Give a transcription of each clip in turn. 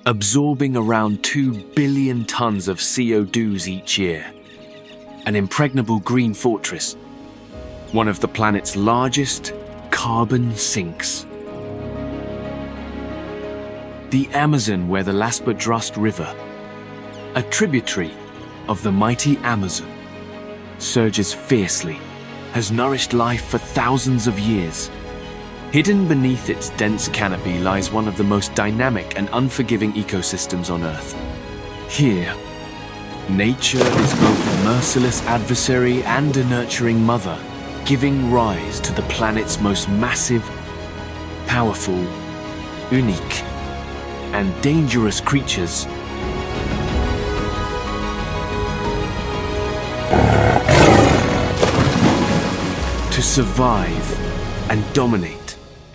absorbing around 2 billion tons of CO2 each year. An impregnable green fortress, one of the planet's largest carbon sinks. The Amazon, where the Laspadrust River, a tributary of the mighty Amazon, surges fiercely, has nourished life for thousands of years. Hidden beneath its dense canopy lies one of the most dynamic and unforgiving ecosystems on Earth. Here, nature is both a merciless adversary and a nurturing mother, giving rise to the planet's most massive, powerful, unique, and dangerous creatures. To survive and dominate,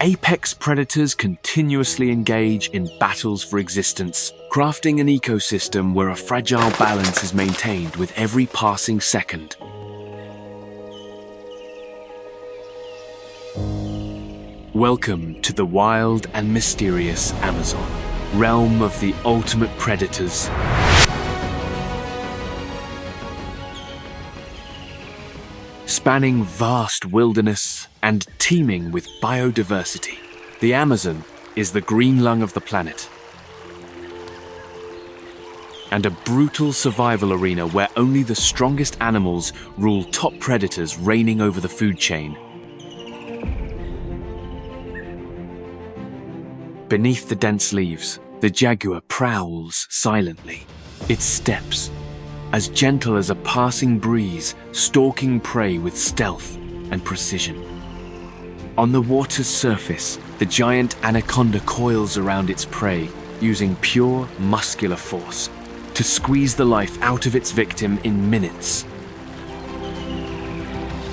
apex predators continuously engage in battles for existence, crafting an ecosystem where a fragile balance is maintained with every passing second. Welcome to the wild and mysterious Amazon, realm of the ultimate predators. Spanning vast wilderness and teeming with biodiversity, the Amazon is the green lung of the planet, and a brutal survival arena where only the strongest animals rule top predators reigning over the food chain. Beneath the dense leaves, the jaguar prowls silently, its steps as gentle as a passing breeze, stalking prey with stealth and precision. On the water's surface, the giant anaconda coils around its prey, using pure muscular force to squeeze the life out of its victim in minutes.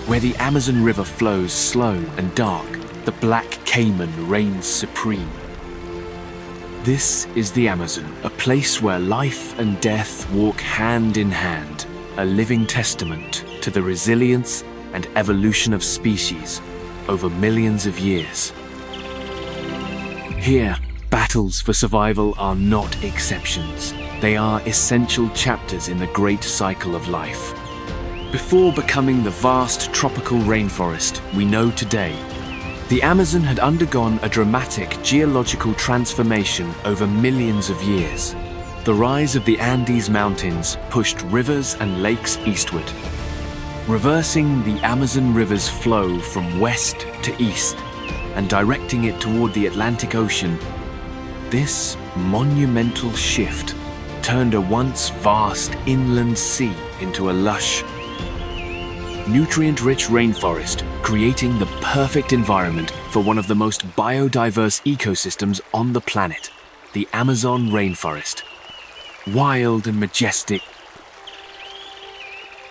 Where the Amazon River flows slow and dark, the black caiman reigns supreme. This is the Amazon, a place where life and death walk hand in hand, a living testament to the resilience and evolution of species over millions of years. Here, battles for survival are not exceptions. They are essential chapters in the great cycle of life. Before becoming the vast tropical rainforest we know today, the Amazon had undergone a dramatic geological transformation over millions of years. The rise of the Andes Mountains pushed rivers and lakes eastward, reversing the Amazon River's flow from west to east and directing it toward the Atlantic Ocean. This monumental shift turned a once vast inland sea into a lush, nutrient-rich rainforest, creating the perfect environment for one of the most biodiverse ecosystems on the planet, the Amazon rainforest. Wild and majestic,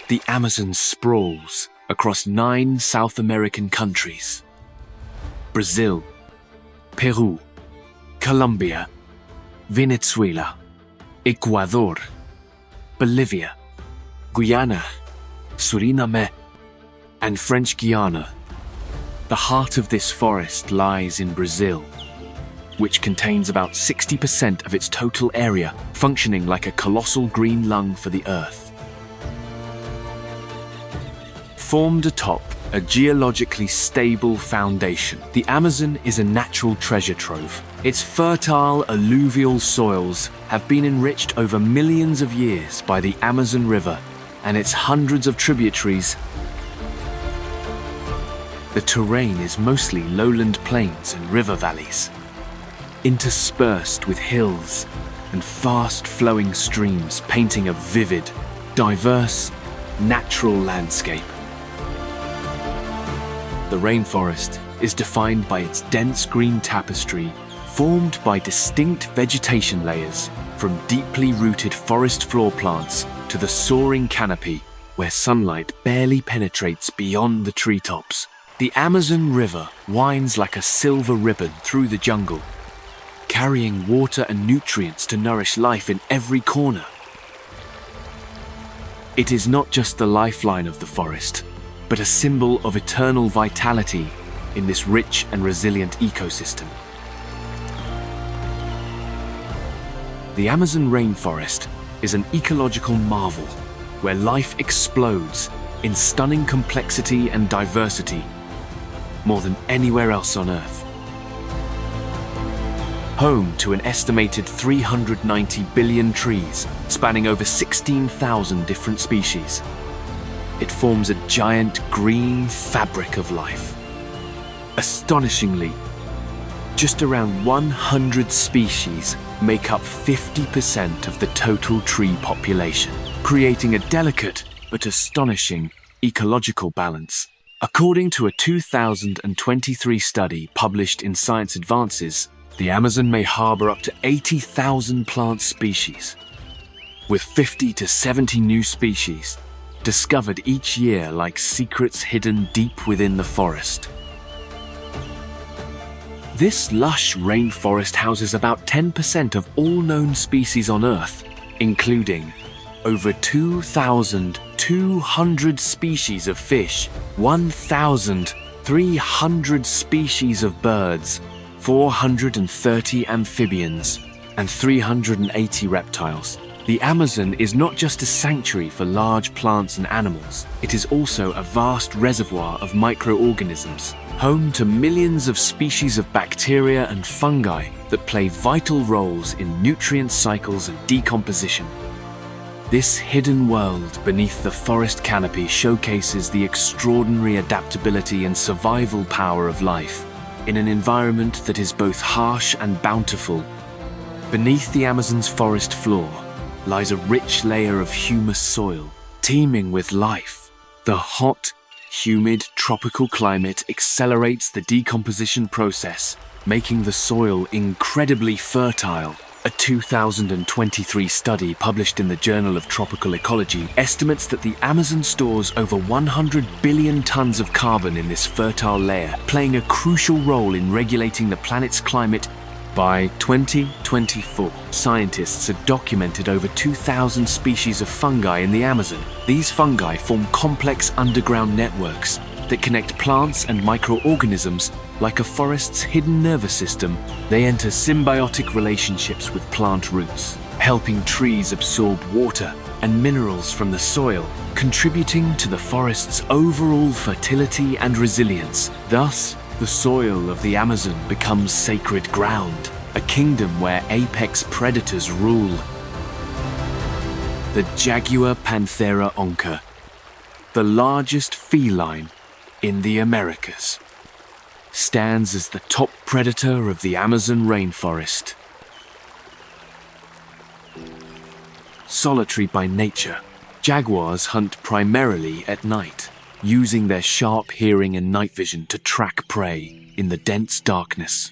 the Amazon sprawls across 9 South American countries: Brazil, Peru, Colombia, Venezuela, Ecuador, Bolivia, Guyana, Suriname, and French Guiana. The heart of this forest lies in Brazil, which contains about 60% of its total area, functioning like a colossal green lung for the Earth. Formed atop a geologically stable foundation, the Amazon is a natural treasure trove. Its fertile alluvial soils have been enriched over millions of years by the Amazon River and its hundreds of tributaries. The terrain is mostly lowland plains and river valleys, interspersed with hills and fast-flowing streams, painting a vivid, diverse, natural landscape. The rainforest is defined by its dense green tapestry, formed by distinct vegetation layers, from deeply rooted forest floor plants to the soaring canopy where sunlight barely penetrates beyond the treetops. The Amazon River winds like a silver ribbon through the jungle, carrying water and nutrients to nourish life in every corner. It is not just the lifeline of the forest, but a symbol of eternal vitality in this rich and resilient ecosystem. The Amazon rainforest is an ecological marvel where life explodes in stunning complexity and diversity more than anywhere else on Earth. Home to an estimated 390 billion trees spanning over 16,000 different species, it forms a giant green fabric of life. Astonishingly, just around 100 species make up 50% of the total tree population, creating a delicate but astonishing ecological balance. According to a 2023 study published in Science Advances, the Amazon may harbor up to 80,000 plant species, with 50 to 70 new species discovered each year like secrets hidden deep within the forest. This lush rainforest houses about 10% of all known species on Earth, including over 2,200 species of fish, 1,300 species of birds, 430 amphibians, and 380 reptiles. The Amazon is not just a sanctuary for large plants and animals, it is also a vast reservoir of microorganisms, home to millions of species of bacteria and fungi that play vital roles in nutrient cycles and decomposition. This hidden world beneath the forest canopy showcases the extraordinary adaptability and survival power of life in an environment that is both harsh and bountiful. Beneath the Amazon's forest floor lies a rich layer of humus soil, teeming with life. The hot, humid tropical climate accelerates the decomposition process, making the soil incredibly fertile. A 2023 study published in the Journal of Tropical Ecology estimates that the Amazon stores over 100 billion tons of carbon in this fertile layer, playing a crucial role in regulating the planet's climate. By 2024, scientists had documented over 2,000 species of fungi in the Amazon. These fungi form complex underground networks that connect plants and microorganisms. Like a forest's hidden nervous system, they enter symbiotic relationships with plant roots, helping trees absorb water and minerals from the soil, contributing to the forest's overall fertility and resilience. Thus, the soil of the Amazon becomes sacred ground, a kingdom where apex predators rule. The Jaguar panthera encr, the largest feline in the Americas, stands as the top predator of the Amazon rainforest. Solitary by nature, jaguars hunt primarily at night, using their sharp hearing and night vision to track prey in the dense darkness.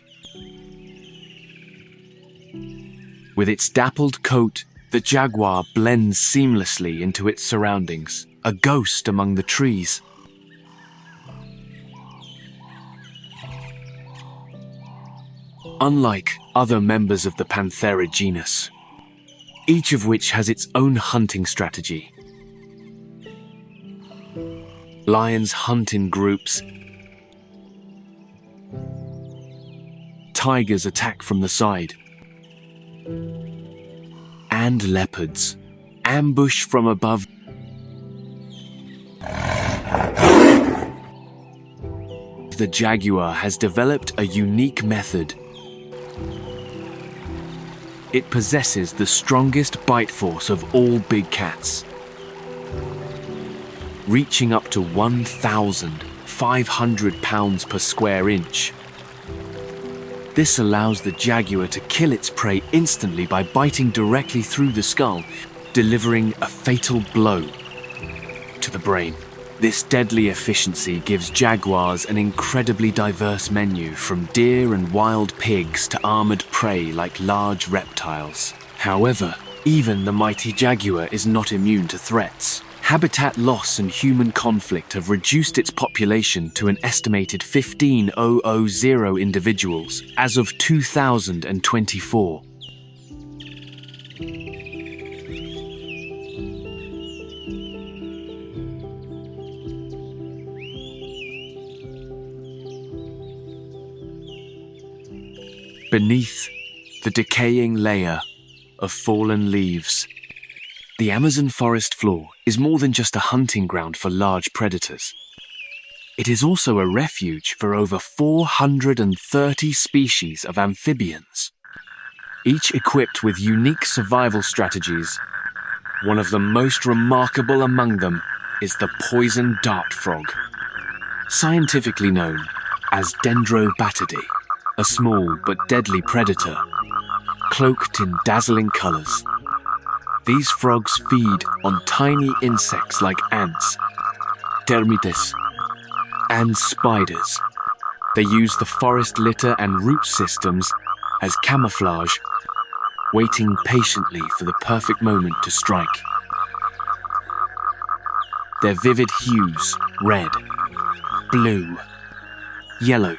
With its dappled coat, the jaguar blends seamlessly into its surroundings, a ghost among the trees. Unlike other members of the Panthera genus, each of which has its own hunting strategy. Lions hunt in groups. Tigers attack from the side. And leopards ambush from above. The jaguar has developed a unique method. It possesses the strongest bite force of all big cats, reaching up to 1,500 pounds per square inch. This allows the jaguar to kill its prey instantly by biting directly through the skull, delivering a fatal blow to the brain. This deadly efficiency gives jaguars an incredibly diverse menu, from deer and wild pigs to armored prey like large reptiles. However, even the mighty jaguar is not immune to threats. Habitat loss and human conflict have reduced its population to an estimated 15,000 individuals as of 2024. Beneath the decaying layer of fallen leaves. The Amazon forest floor is more than just a hunting ground for large predators. It is also a refuge for over 430 species of amphibians, each equipped with unique survival strategies. One of the most remarkable among them is the poison dart frog, scientifically known as Dendrobatidae, a small but deadly predator, cloaked in dazzling colors. These frogs feed on tiny insects like ants, termites, and spiders. They use the forest litter and root systems as camouflage, waiting patiently for the perfect moment to strike. Their vivid hues, red, blue, yellow,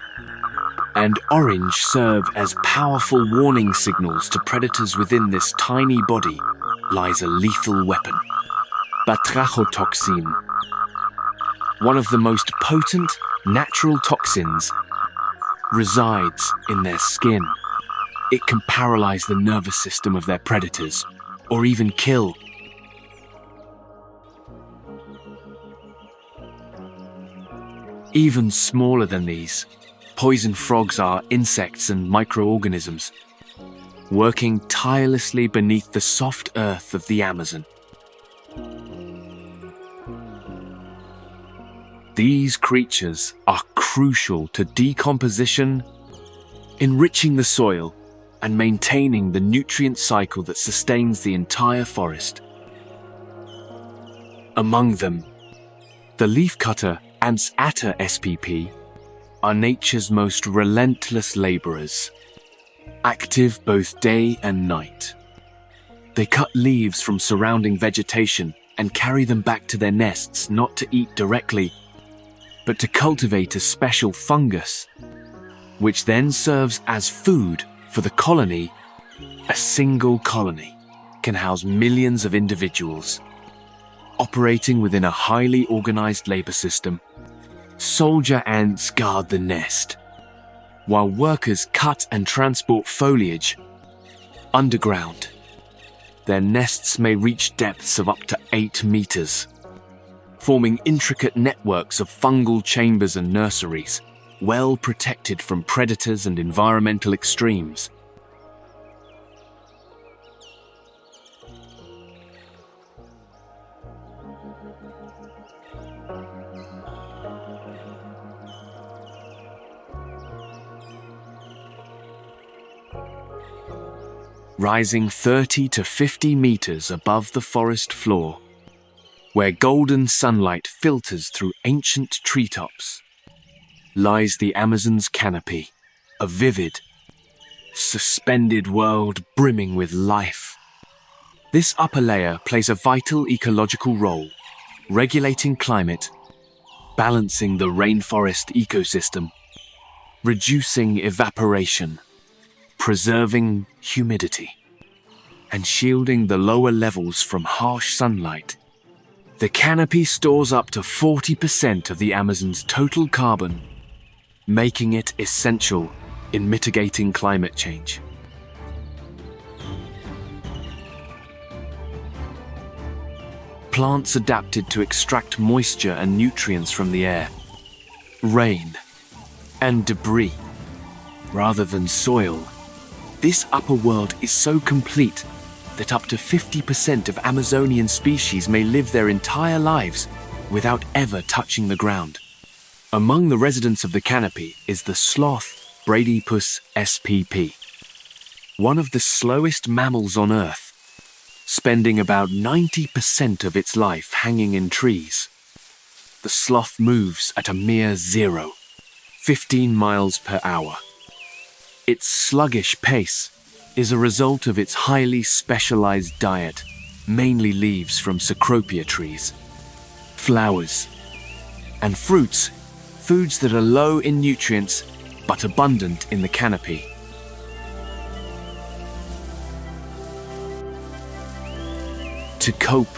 and orange, serve as powerful warning signals to predators. Within this tiny body lies a lethal weapon, batrachotoxin, one of the most potent natural toxins, resides in their skin. It can paralyze the nervous system of their predators, or even kill. Even smaller than these, poison frogs are insects and microorganisms, working tirelessly beneath the soft earth of the Amazon. These creatures are crucial to decomposition, enriching the soil, and maintaining the nutrient cycle that sustains the entire forest. Among them, the leafcutter ants atta SPP are nature's most relentless laborers, active both day and night. They cut leaves from surrounding vegetation and carry them back to their nests, not to eat directly, but to cultivate a special fungus, which then serves as food for the colony. A single colony can house millions of individuals, operating within a highly organized labor system. Soldier ants guard the nest, while workers cut and transport foliage underground. Their nests may reach depths of up to 8 meters, forming intricate networks of fungal chambers and nurseries, well protected from predators and environmental extremes. Rising 30 to 50 meters above the forest floor, where golden sunlight filters through ancient treetops, lies the Amazon's canopy, a vivid, suspended world brimming with life. This upper layer plays a vital ecological role, regulating climate, balancing the rainforest ecosystem, reducing evaporation, preserving humidity, and shielding the lower levels from harsh sunlight. The canopy stores up to 40% of the Amazon's total carbon, making it essential in mitigating climate change. Plants adapted to extract moisture and nutrients from the air, rain, and debris, rather than soil. This upper world is so complete that up to 50% of Amazonian species may live their entire lives without ever touching the ground. Among the residents of the canopy is the sloth Bradypus spp, one of the slowest mammals on Earth, spending about 90% of its life hanging in trees. The sloth moves at a mere 15 miles per hour. Its sluggish pace is a result of its highly specialized diet, mainly leaves from cecropia trees, flowers, and fruits, foods that are low in nutrients but abundant in the canopy. To cope,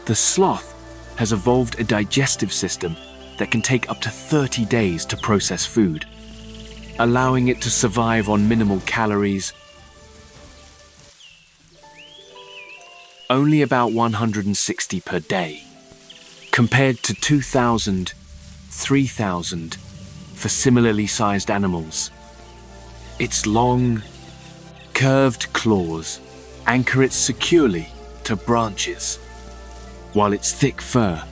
the sloth has evolved a digestive system that can take up to 30 days to process food, allowing it to survive on minimal calories only about 160 per day, compared to 2,000, 3,000 for similarly sized animals. Its long, curved claws anchor it securely to branches, while its thick fur,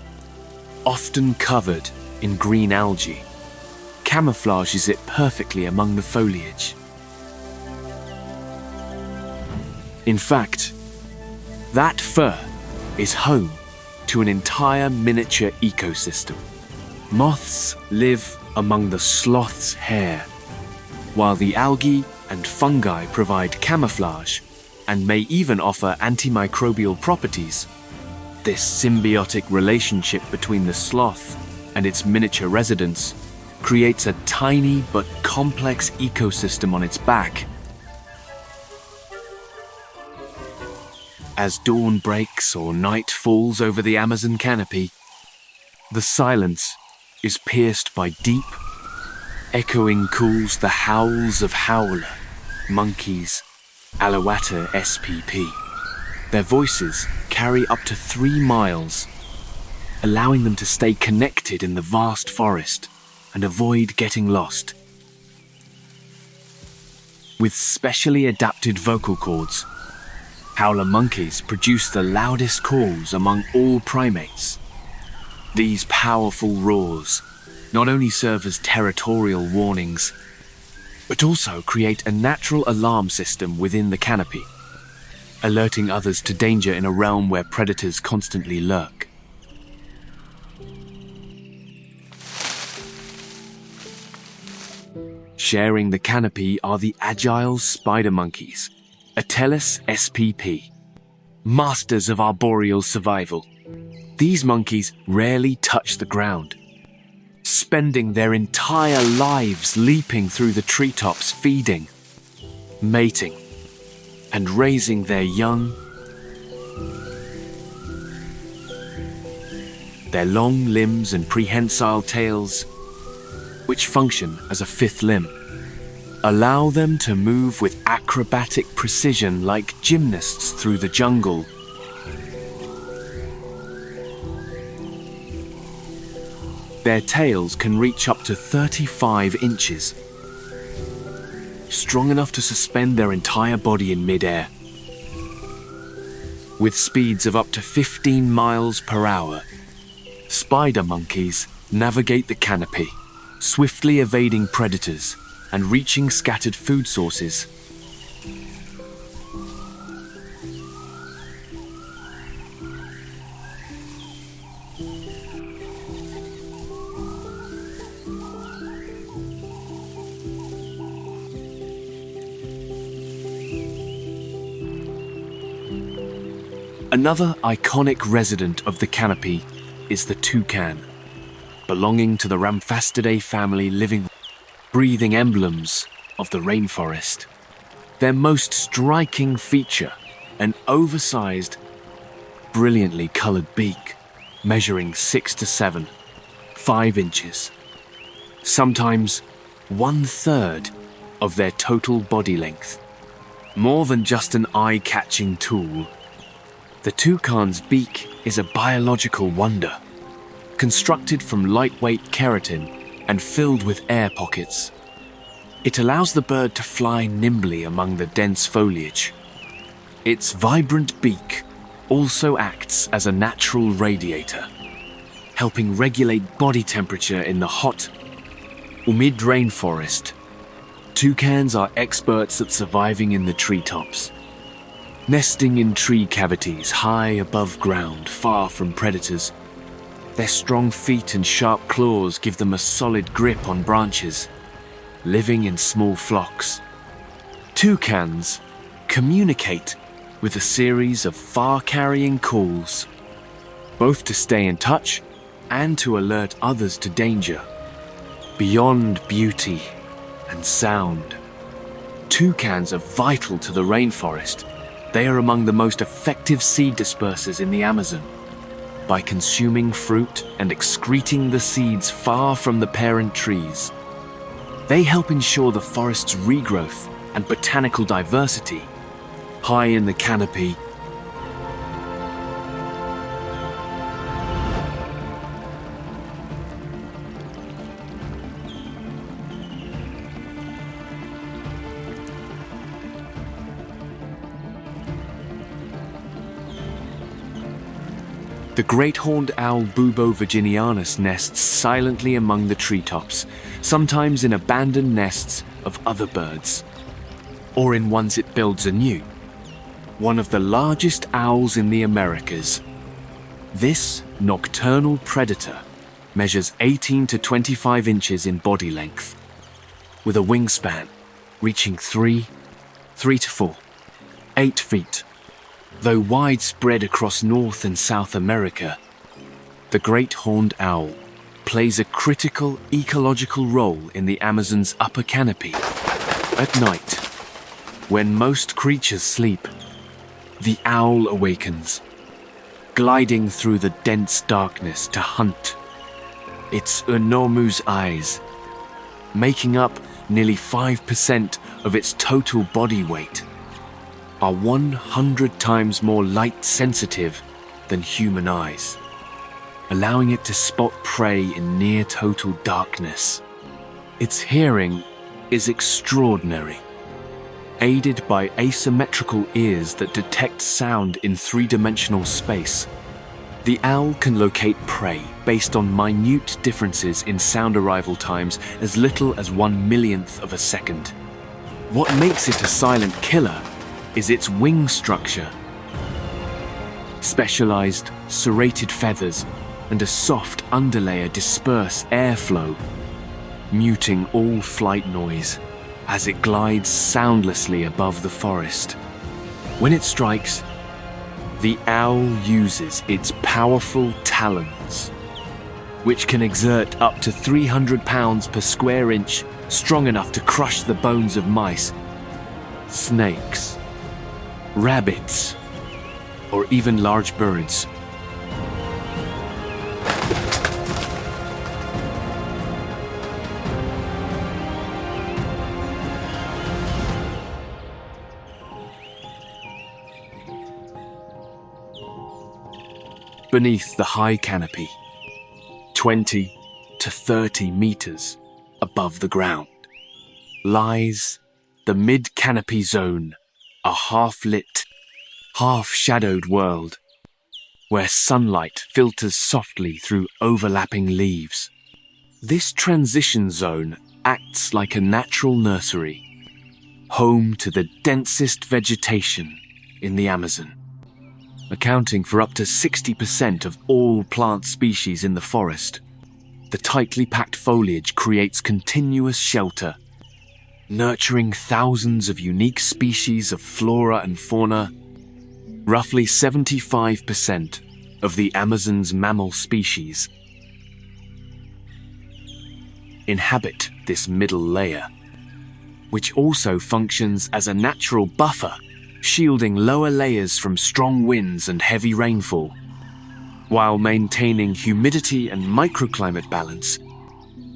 often covered in green algae, camouflages it perfectly among the foliage. In fact, that fur is home to an entire miniature ecosystem. Moths live among the sloth's hair, while the algae and fungi provide camouflage and may even offer antimicrobial properties. This symbiotic relationship between the sloth and its miniature residents creates a tiny but complex ecosystem on its back. As dawn breaks or night falls over the Amazon canopy, the silence is pierced by deep, echoing calls, the howls of Howler, monkeys, Alouatta SPP. Their voices carry up to 3 miles, allowing them to stay connected in the vast forest and avoid getting lost. With specially adapted vocal cords, howler monkeys produce the loudest calls among all primates. These powerful roars not only serve as territorial warnings, but also create a natural alarm system within the canopy, alerting others to danger in a realm where predators constantly lurk. Sharing the canopy are the agile spider monkeys, Atellus SPP, masters of arboreal survival. These monkeys rarely touch the ground, spending their entire lives leaping through the treetops, feeding, mating, and raising their young. Their long limbs and prehensile tails, which function as a fifth limb, allow them to move with acrobatic precision like gymnasts through the jungle. Their tails can reach up to 35 inches, strong enough to suspend their entire body in mid-air. With speeds of up to 15 miles per hour, spider monkeys navigate the canopy, swiftly evading predators and reaching scattered food sources. Another iconic resident of the canopy is the toucan, belonging to the Ramphastidae family, living, breathing emblems of the rainforest. Their most striking feature, an oversized, brilliantly colored beak, measuring 6 to 5 inches, sometimes 1/3 of their total body length. More than just an eye-catching tool, the toucan's beak is a biological wonder, constructed from lightweight keratin and filled with air pockets. It allows the bird to fly nimbly among the dense foliage. Its vibrant beak also acts as a natural radiator, helping regulate body temperature in the hot, humid rainforest. Toucans are experts at surviving in the treetops, nesting in tree cavities high above ground, far from predators. Their strong feet and sharp claws give them a solid grip on branches, living in small flocks. Toucans communicate with a series of far-carrying calls, both to stay in touch and to alert others to danger. Beyond beauty and sound, toucans are vital to the rainforest. They are among the most effective seed dispersers in the Amazon. By consuming fruit and excreting the seeds far from the parent trees, they help ensure the forest's regrowth and botanical diversity. High in the canopy, The great horned owl Bubo virginianus nests silently among the treetops, sometimes in abandoned nests of other birds, or in ones it builds anew. One of the largest owls in the Americas. This nocturnal predator measures 18 to 25 inches in body length, with a wingspan reaching 3 to 4, 8 feet. Though widespread across North and South America, the great horned owl plays a critical ecological role in the Amazon's upper canopy. At night, when most creatures sleep, the owl awakens, gliding through the dense darkness to hunt. Its enormous eyes, making up nearly 5% of its total body weight, are 100 times more light-sensitive than human eyes, allowing it to spot prey in near-total darkness. Its hearing is extraordinary, aided by asymmetrical ears that detect sound in three-dimensional space. The owl can locate prey based on minute differences in sound arrival times as little as 1/1,000,000th of a second. What makes it a silent killer is its wing structure. Specialized, serrated feathers and a soft underlayer disperse airflow, muting all flight noise as it glides soundlessly above the forest. When it strikes, the owl uses its powerful talons, which can exert up to 300 pounds per square inch, strong enough to crush the bones of mice, snakes, rabbits, or even large birds. Beneath the high canopy, 20 to 30 meters above the ground, lies the mid-canopy zone, a half-lit, half-shadowed world where sunlight filters softly through overlapping leaves. This transition zone acts like a natural nursery, home to the densest vegetation in the Amazon, accounting for up to 60% of all plant species in the forest. The tightly packed foliage creates continuous shelter, nurturing thousands of unique species of flora and fauna. Roughly 75% of the Amazon's mammal species inhabit this middle layer, which also functions as a natural buffer, shielding lower layers from strong winds and heavy rainfall, while maintaining humidity and microclimate balance.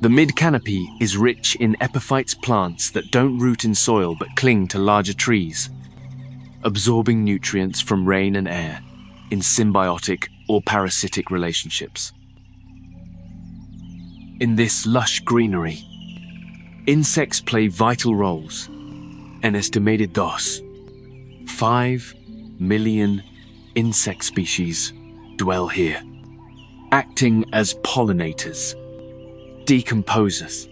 The mid-canopy is rich in epiphytes plants that don't root in soil but cling to larger trees, absorbing nutrients from rain and air in symbiotic or parasitic relationships. In this lush greenery, insects play vital roles. An estimated 5 million insect species dwell here, acting as pollinators, decomposers,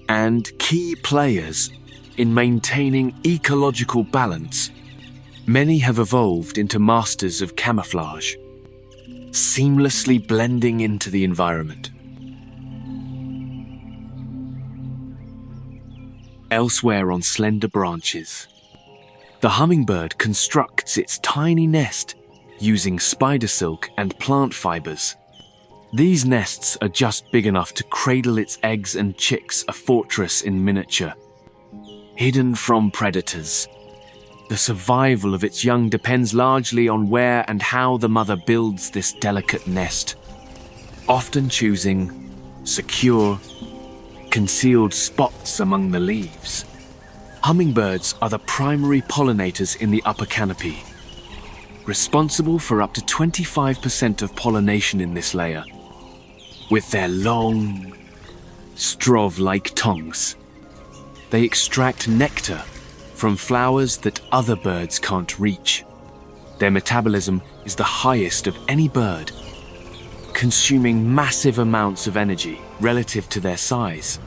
and key players in maintaining ecological balance. Many have evolved into masters of camouflage, seamlessly blending into the environment. Elsewhere on slender branches, the hummingbird constructs its tiny nest using spider silk and plant fibers. These nests are just big enough to cradle its eggs and chicks, a fortress in miniature. Hidden from predators, the survival of its young depends largely on where and how the mother builds this delicate nest, often choosing secure, concealed spots among the leaves. Hummingbirds are the primary pollinators in the upper canopy, responsible for up to 25% of pollination in this layer. With their long, straw-like tongues, they extract nectar from flowers that other birds can't reach. Their metabolism is the highest of any bird, consuming massive amounts of energy relative to their size.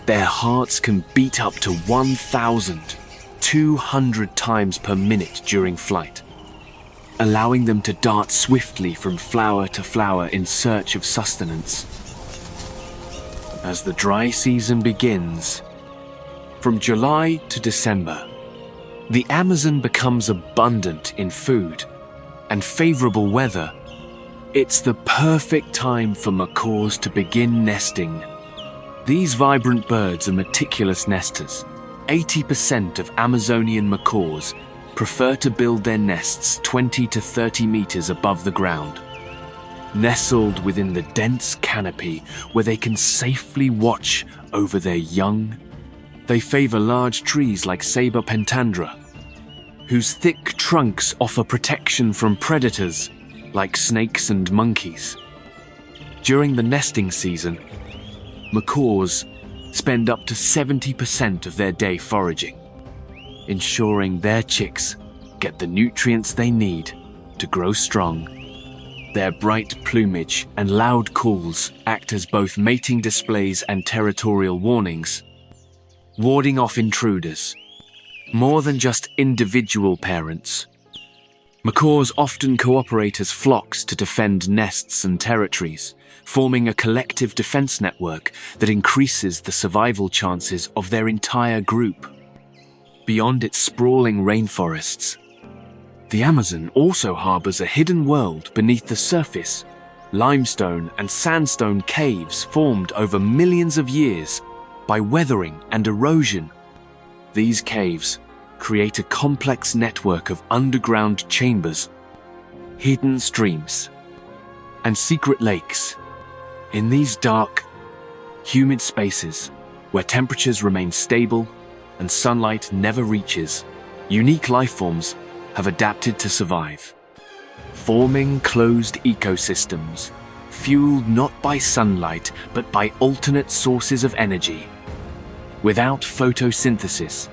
Their hearts can beat up to 1,200 times per minute during flight, allowing them to dart swiftly from flower to flower in search of sustenance. As the dry season begins, from July to December, the Amazon becomes abundant in food and favorable weather. It's the perfect time for macaws to begin nesting. These vibrant birds are meticulous nesters. 80% of Amazonian macaws prefer to build their nests 20 to 30 meters above the ground, nestled within the dense canopy where they can safely watch over their young. They favor large trees like Saber pentandra, whose thick trunks offer protection from predators like snakes and monkeys. During the nesting season, macaws spend up to 70% of their day foraging, ensuring their chicks get the nutrients they need to grow strong. Their bright plumage and loud calls act as both mating displays and territorial warnings, warding off intruders. More than just individual parents, macaws often cooperate as flocks to defend nests and territories, forming a collective defense network that increases the survival chances of their entire group. Beyond its sprawling rainforests, the Amazon also harbors a hidden world beneath the surface, limestone and sandstone caves formed over millions of years by weathering and erosion. These caves create a complex network of underground chambers, hidden streams, and secret lakes. In these dark, humid spaces, where temperatures remain stable and sunlight never reaches, unique life forms have adapted to survive, forming closed ecosystems, fueled not by sunlight but by alternate sources of energy. Without photosynthesis,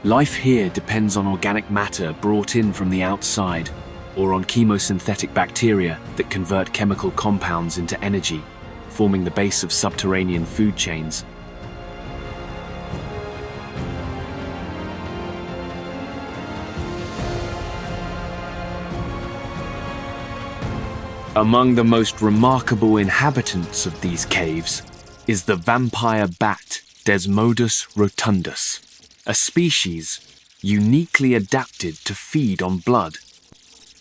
life here depends on organic matter brought in from the outside, or on chemosynthetic bacteria that convert chemical compounds into energy, forming the base of subterranean food chains. Among the most remarkable inhabitants of these caves is the vampire bat Desmodus rotundus, a species uniquely adapted to feed on blood.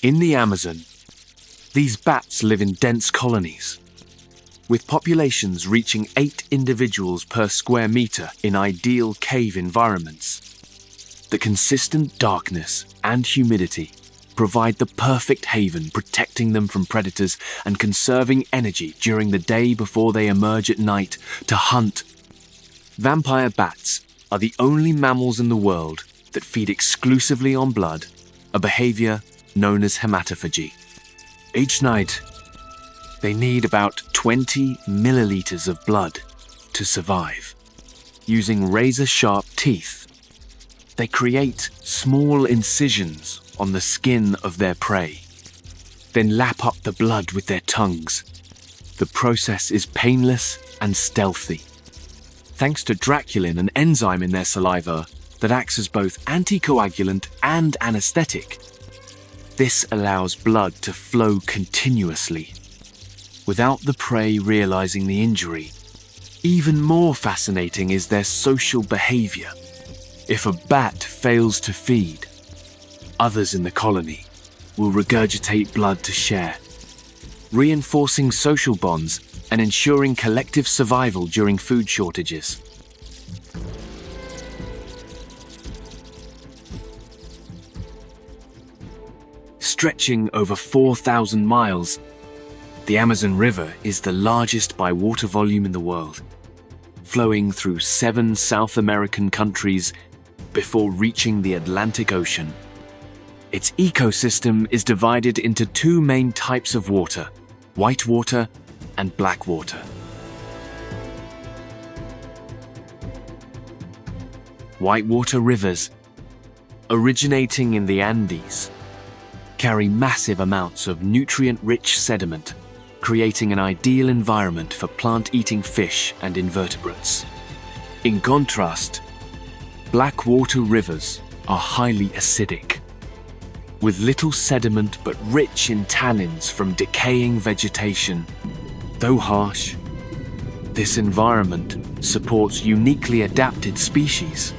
In the Amazon, these bats live in dense colonies, with populations reaching 8 individuals per square meter in ideal cave environments. The consistent darkness and humidity provide the perfect haven, protecting them from predators and conserving energy during the day before they emerge at night to hunt. Vampire bats are the only mammals in the world that feed exclusively on blood, a behavior known as hematophagy. Each night, they need about 20 milliliters of blood to survive. Using razor-sharp teeth, they create small incisions on the skin of their prey, then lap up the blood with their tongues. The process is painless and stealthy, thanks to draculin, an enzyme in their saliva that acts as both anticoagulant and anesthetic. This allows blood to flow continuously, without the prey realizing the injury. Even more fascinating is their social behavior. If a bat fails to feed, others in the colony will regurgitate blood to share, reinforcing social bonds and ensuring collective survival during food shortages. Stretching over 4,000 miles, the Amazon River is the largest by water volume in the world, flowing through 7 South American countries before reaching the Atlantic Ocean. Its ecosystem is divided into 2 main types of water: white water and black water. Whitewater rivers, originating in the Andes, carry massive amounts of nutrient-rich sediment, creating an ideal environment for plant-eating fish and invertebrates. In contrast, blackwater rivers are highly acidic, with little sediment but rich in tannins from decaying vegetation. Though harsh, this environment supports uniquely adapted species.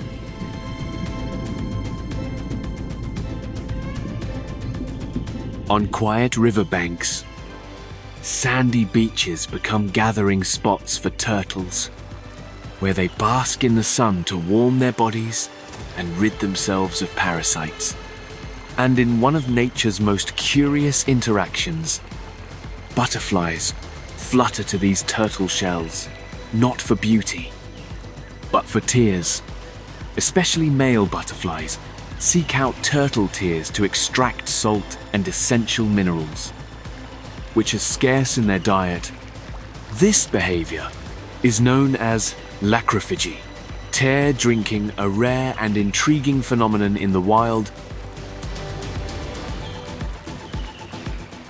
On quiet riverbanks, sandy beaches become gathering spots for turtles, where they bask in the sun to warm their bodies and rid themselves of parasites. And in one of nature's most curious interactions, butterflies flutter to these turtle shells, not for beauty, but for tears. Especially male butterflies seek out turtle tears to extract salt and essential minerals, which are scarce in their diet. This behavior is known as lacrophagy, tear drinking, a rare and intriguing phenomenon in the wild.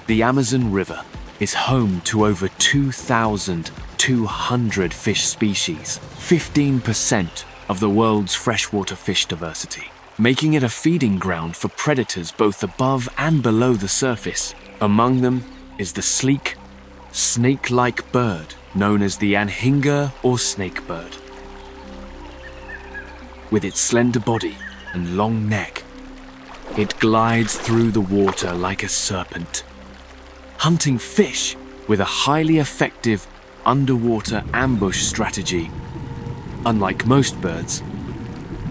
The Amazon River is home to over 2,200 fish species, 15% of the world's freshwater fish diversity, making it a feeding ground for predators both above and below the surface. Among them is the sleek, snake-like bird known as the anhinga or snakebird. With its slender body and long neck, it glides through the water like a serpent, hunting fish with a highly effective underwater ambush strategy. Unlike most birds,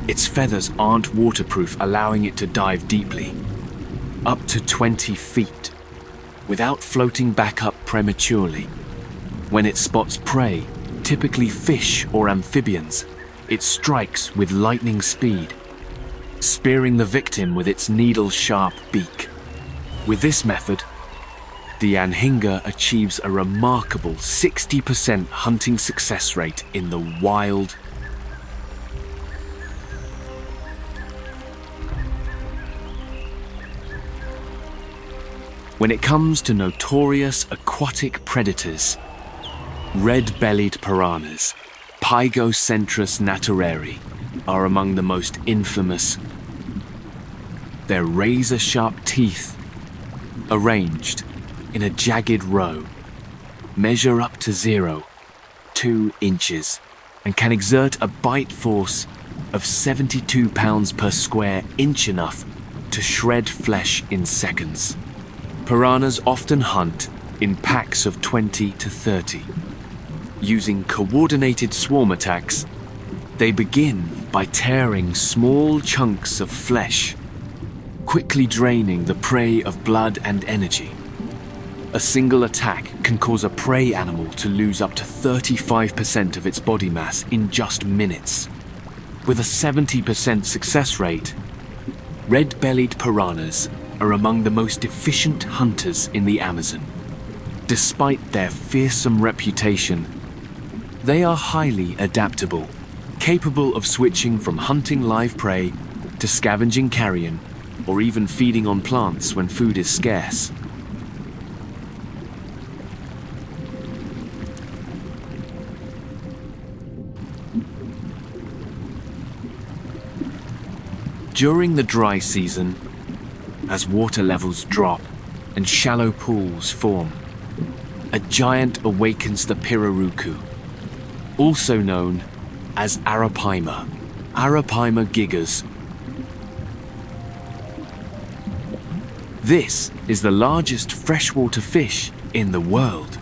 its feathers aren't waterproof, allowing it to dive deeply, up to 20 feet, without floating back up prematurely. When it spots prey, typically fish or amphibians, it strikes with lightning speed, spearing the victim with its needle-sharp beak. With this method, the anhinga achieves a remarkable 60% hunting success rate in the wild. When it comes to notorious aquatic predators, red-bellied piranhas, Pygocentrus naturari, are among the most infamous. Their razor-sharp teeth, arranged in a jagged row, measure up to 0.2 inches and can exert a bite force of 72 pounds per square inch, enough to shred flesh in seconds. Piranhas often hunt in packs of 20 to 30. Using coordinated swarm attacks, they begin by tearing small chunks of flesh, quickly draining the prey of blood and energy. A single attack can cause a prey animal to lose up to 35% of its body mass in just minutes. With a 70% success rate, red-bellied piranhas are among the most efficient hunters in the Amazon. Despite their fearsome reputation, they are highly adaptable, capable of switching from hunting live prey to scavenging carrion, or even feeding on plants when food is scarce. During the dry season, as water levels drop and shallow pools form, a giant awakens the pirarucu, also known as Arapaima gigas. This is the largest freshwater fish in the world,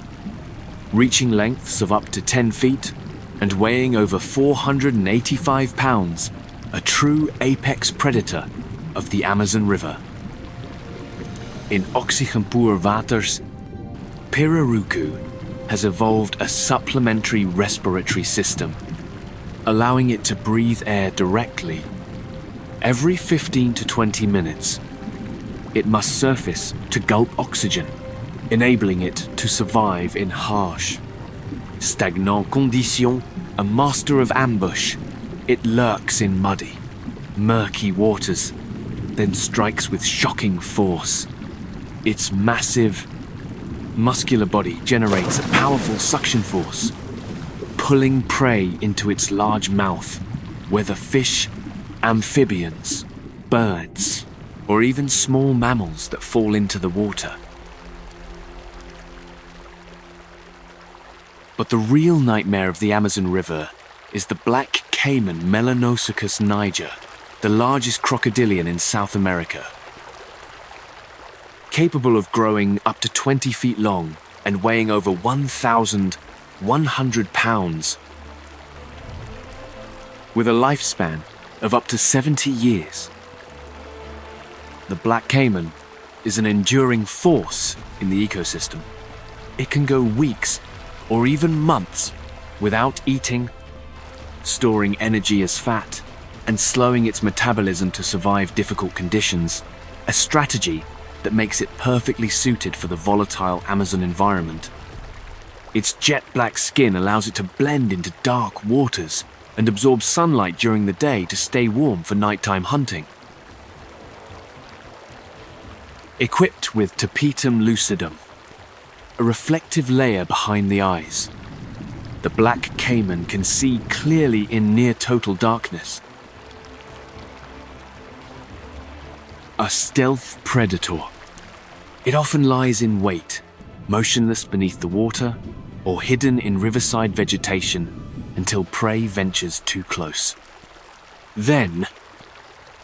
reaching lengths of up to 10 feet and weighing over 485 pounds, a true apex predator of the Amazon River. In oxygen-poor waters, pirarucu has evolved a supplementary respiratory system, allowing it to breathe air directly. Every 15 to 20 minutes, it must surface to gulp oxygen, enabling it to survive in harsh, stagnant conditions. A master of ambush, it lurks in muddy, murky waters, then strikes with shocking force, Its massive, muscular body generates a powerful suction force, pulling prey into its large mouth, whether fish, amphibians, birds, or even small mammals that fall into the water. But the real nightmare of the Amazon River is the black caiman Melanosuchus niger, the largest crocodilian in South America. Capable of growing up to 20 feet long and weighing over 1,100 pounds, with a lifespan of up to 70 years. The black caiman is an enduring force in the ecosystem. It can go weeks or even months without eating, storing energy as fat, and slowing its metabolism to survive difficult conditions, a strategy that makes it perfectly suited for the volatile Amazon environment. Its jet black skin allows it to blend into dark waters and absorb sunlight during the day to stay warm for nighttime hunting. Equipped with tapetum lucidum, a reflective layer behind the eyes, the black caiman can see clearly in near total darkness. A stealth predator. It often lies in wait, motionless beneath the water or hidden in riverside vegetation until prey ventures too close. Then,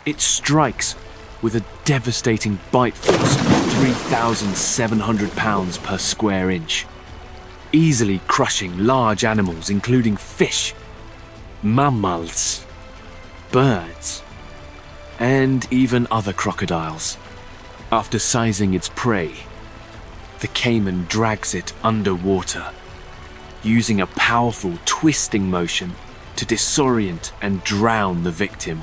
it strikes with a devastating bite force of 3,700 pounds per square inch, easily crushing large animals including fish, mammals, birds, and even other crocodiles. After sizing its prey, the caiman drags it underwater, using a powerful twisting motion to disorient and drown the victim.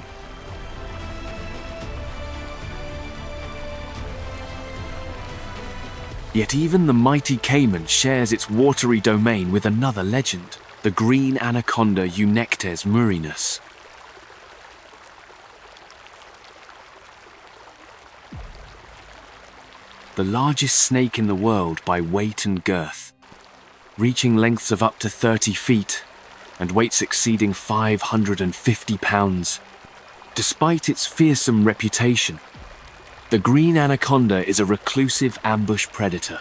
Yet even the mighty caiman shares its watery domain with another legend, the green anaconda Eunectes murinus. The largest snake in the world by weight and girth, reaching lengths of up to 30 feet and weights exceeding 550 pounds. Despite its fearsome reputation, the green anaconda is a reclusive ambush predator,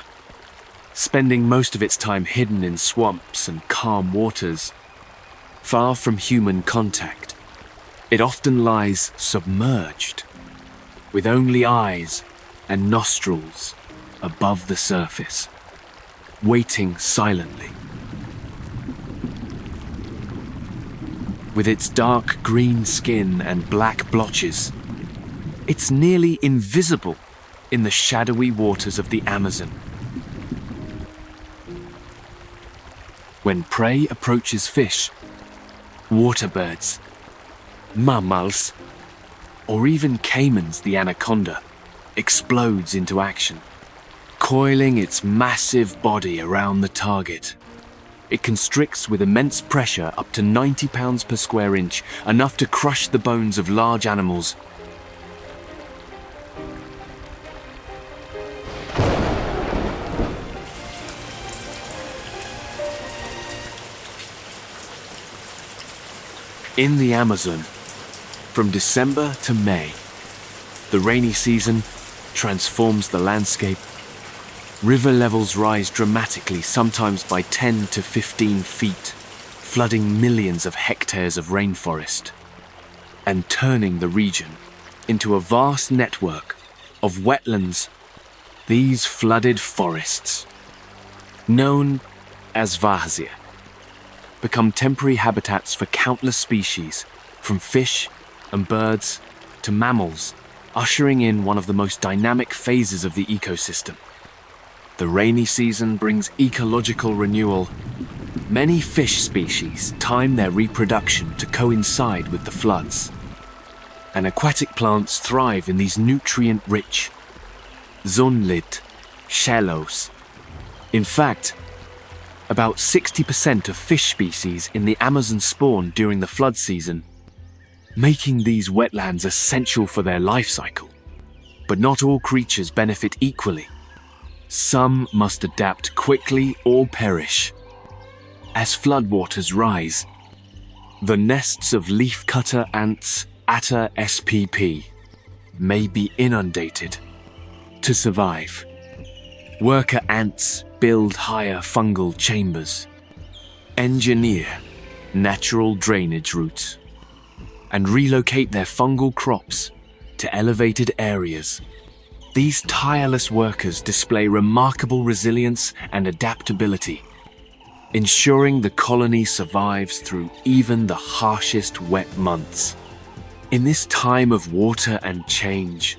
spending most of its time hidden in swamps and calm waters, far from human contact. It often lies submerged, with only eyes and nostrils above the surface, waiting silently. With its dark green skin and black blotches, it's nearly invisible in the shadowy waters of the Amazon. When prey approaches fish, water birds, mammals, or even caimans, the anaconda explodes into action, coiling its massive body around the target. It constricts with immense pressure up to 90 pounds per square inch, enough to crush the bones of large animals. In the Amazon, from December to May, the rainy season transforms the landscape. River levels rise dramatically, sometimes by 10 to 15 feet, flooding millions of hectares of rainforest and turning the region into a vast network of wetlands. These flooded forests, known as várzea, become temporary habitats for countless species, from fish and birds to mammals, ushering in one of the most dynamic phases of the ecosystem. The rainy season brings ecological renewal. Many fish species time their reproduction to coincide with the floods, and aquatic plants thrive in these nutrient-rich, sunlit shallows. In fact, about 60% of fish species in the Amazon spawn during the flood season, making these wetlands essential for their life cycle. But not all creatures benefit equally. Some must adapt quickly or perish. As floodwaters rise, the nests of leafcutter ants, Atta spp, may be inundated. To survive, worker ants build higher fungal chambers, engineer natural drainage routes, and relocate their fungal crops to elevated areas. These tireless workers display remarkable resilience and adaptability, ensuring the colony survives through even the harshest wet months. In this time of water and change,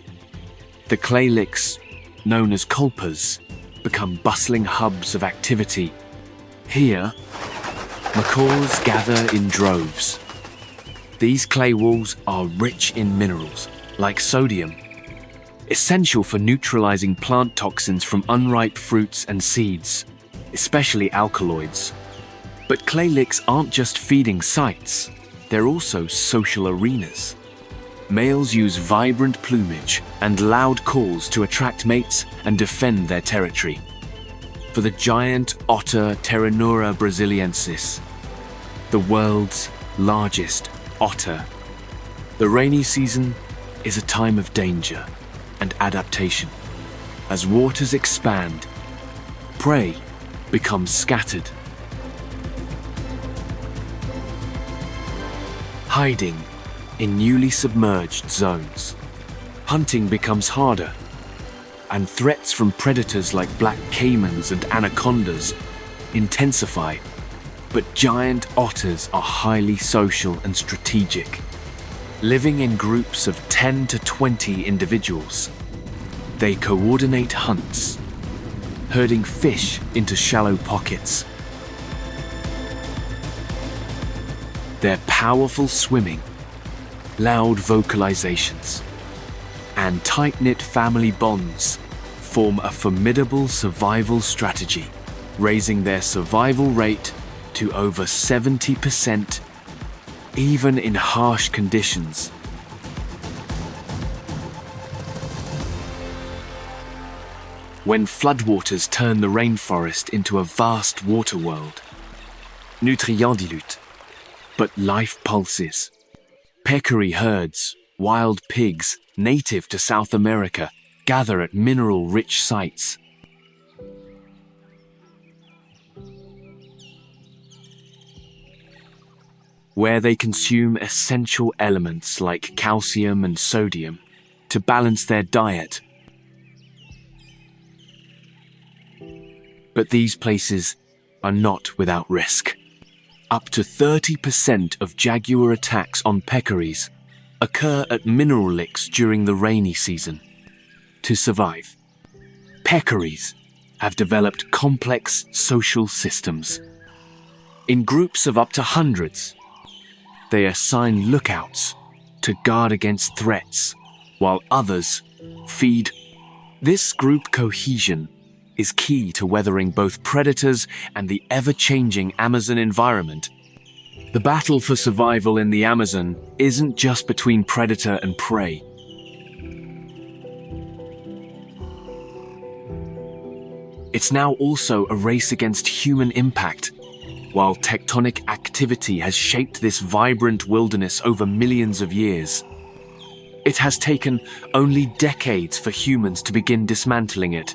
the clay licks, known as kulpas, become bustling hubs of activity. Here, macaws gather in droves. These clay walls are rich in minerals, like sodium, essential for neutralizing plant toxins from unripe fruits and seeds, especially alkaloids. But clay licks aren't just feeding sites, they're also social arenas. Males use vibrant plumage and loud calls to attract mates and defend their territory. For the giant otter Pteronura brasiliensis, the world's largest otter, the rainy season is a time of danger and adaptation. As waters expand, prey becomes scattered. Hiding in newly submerged zones, hunting becomes harder, and threats from predators like black caimans and anacondas intensify. But giant otters are highly social and strategic, living in groups of 10 to 20 individuals. They coordinate hunts, herding fish into shallow pockets. Their powerful swimming, loud vocalizations, and tight-knit family bonds form a formidable survival strategy, raising their survival rate to over 70%, even in harsh conditions. When floodwaters turn the rainforest into a vast water world, nutrients dilute, but life pulses. Peccary herds, wild pigs native to South America, gather at mineral-rich sites. Where they consume essential elements like calcium and sodium to balance their diet. But these places are not without risk. Up to 30% of jaguar attacks on peccaries occur at mineral licks during the rainy season. To survive, peccaries have developed complex social systems. In groups of up to hundreds, they assign lookouts to guard against threats, while others feed. This group cohesion is key to weathering both predators and the ever-changing Amazon environment. The battle for survival in the Amazon isn't just between predator and prey. It's now also a race against human impact. While tectonic activity has shaped this vibrant wilderness over millions of years, it has taken only decades for humans to begin dismantling it.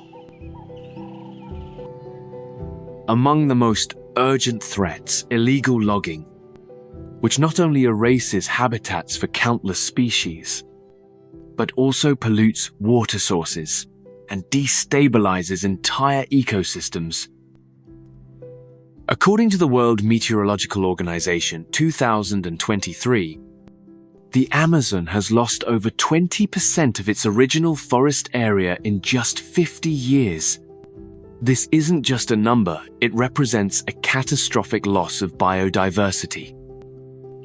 Among the most urgent threats, illegal logging, which not only erases habitats for countless species, but also pollutes water sources and destabilizes entire ecosystems. According to the World Meteorological Organization 2023, the Amazon has lost over 20% of its original forest area in just 50 years. This isn't just a number, it represents a catastrophic loss of biodiversity,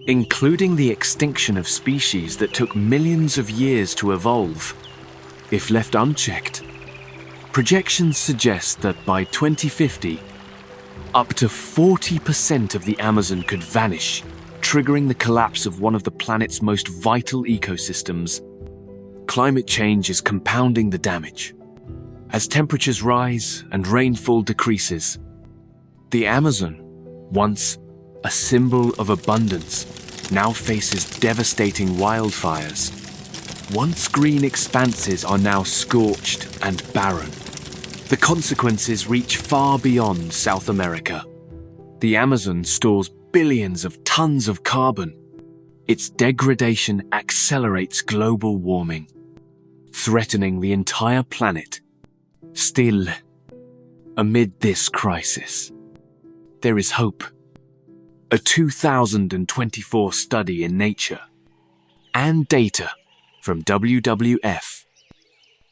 including the extinction of species that took millions of years to evolve. If left unchecked, projections suggest that by 2050, up to 40% of the Amazon could vanish, triggering the collapse of one of the planet's most vital ecosystems. Climate change is compounding the damage. As temperatures rise and rainfall decreases, the Amazon, once a symbol of abundance, now faces devastating wildfires. Once green expanses are now scorched and barren. The consequences reach far beyond South America. The Amazon stores billions of tons of carbon. Its degradation accelerates global warming, threatening the entire planet. Still, amid this crisis, there is hope. A 2024 study in Nature and data from WWF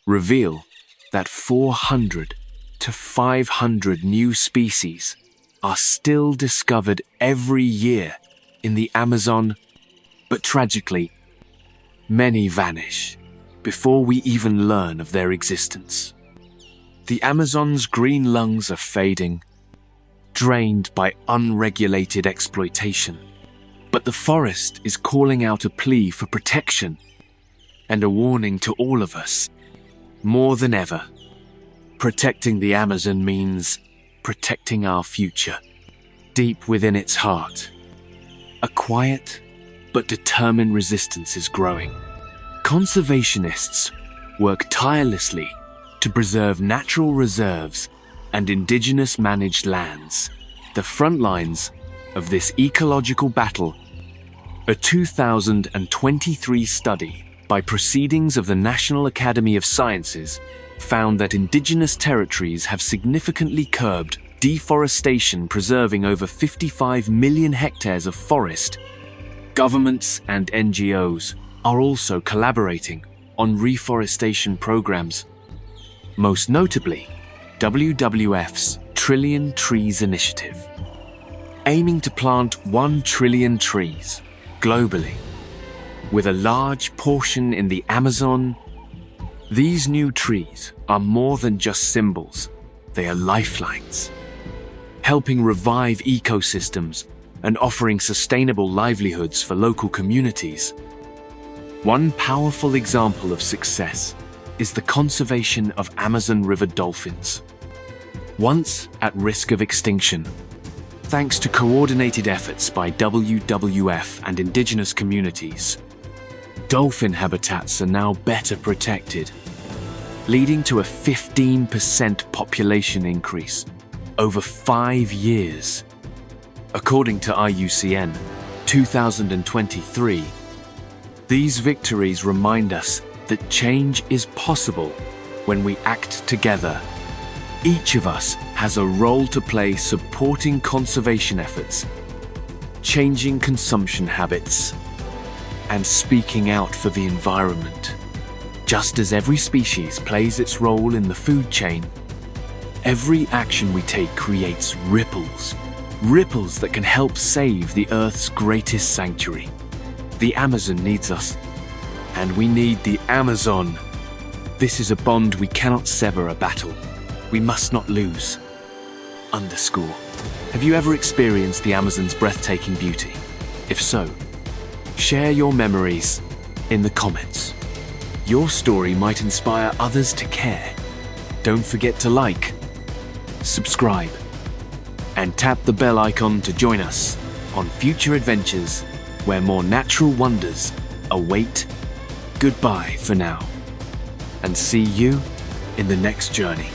reveal that 400 to 500 new species are still discovered every year in the Amazon, but tragically, many vanish before we even learn of their existence. The Amazon's green lungs are fading, drained by unregulated exploitation. But the forest is calling out a plea for protection and a warning to all of us. More than ever, protecting the Amazon means protecting our future. Deep within its heart, a quiet but determined resistance is growing. Conservationists work tirelessly to preserve natural reserves and indigenous managed lands, the front lines of this ecological battle. A 2023 study by Proceedings of the National Academy of Sciences found that indigenous territories have significantly curbed deforestation, preserving over 55 million hectares of forest. Governments and NGOs are also collaborating on reforestation programs. Most notably, WWF's Trillion Trees Initiative, aiming to plant 1 trillion trees globally, with a large portion in the Amazon. These new trees are more than just symbols, they are lifelines, helping revive ecosystems and offering sustainable livelihoods for local communities. One powerful example of success is the conservation of Amazon River dolphins, once at risk of extinction. Thanks to coordinated efforts by WWF and indigenous communities, dolphin habitats are now better protected, leading to a 15% population increase over 5 years. According to IUCN 2023, these victories remind us that change is possible when we act together. Each of us has a role to play supporting conservation efforts, changing consumption habits, and speaking out for the environment. Just as every species plays its role in the food chain, every action we take creates ripples that can help save the Earth's greatest sanctuary. The Amazon needs us, and we need the Amazon. This is a bond we cannot sever, a battle we must not lose. Have you ever experienced the Amazon's breathtaking beauty? If so, share your memories in the comments. Your story might inspire others to care. Don't forget to like, subscribe, and tap the bell icon to join us on future adventures where more natural wonders await. Goodbye for now, and see you in the next journey.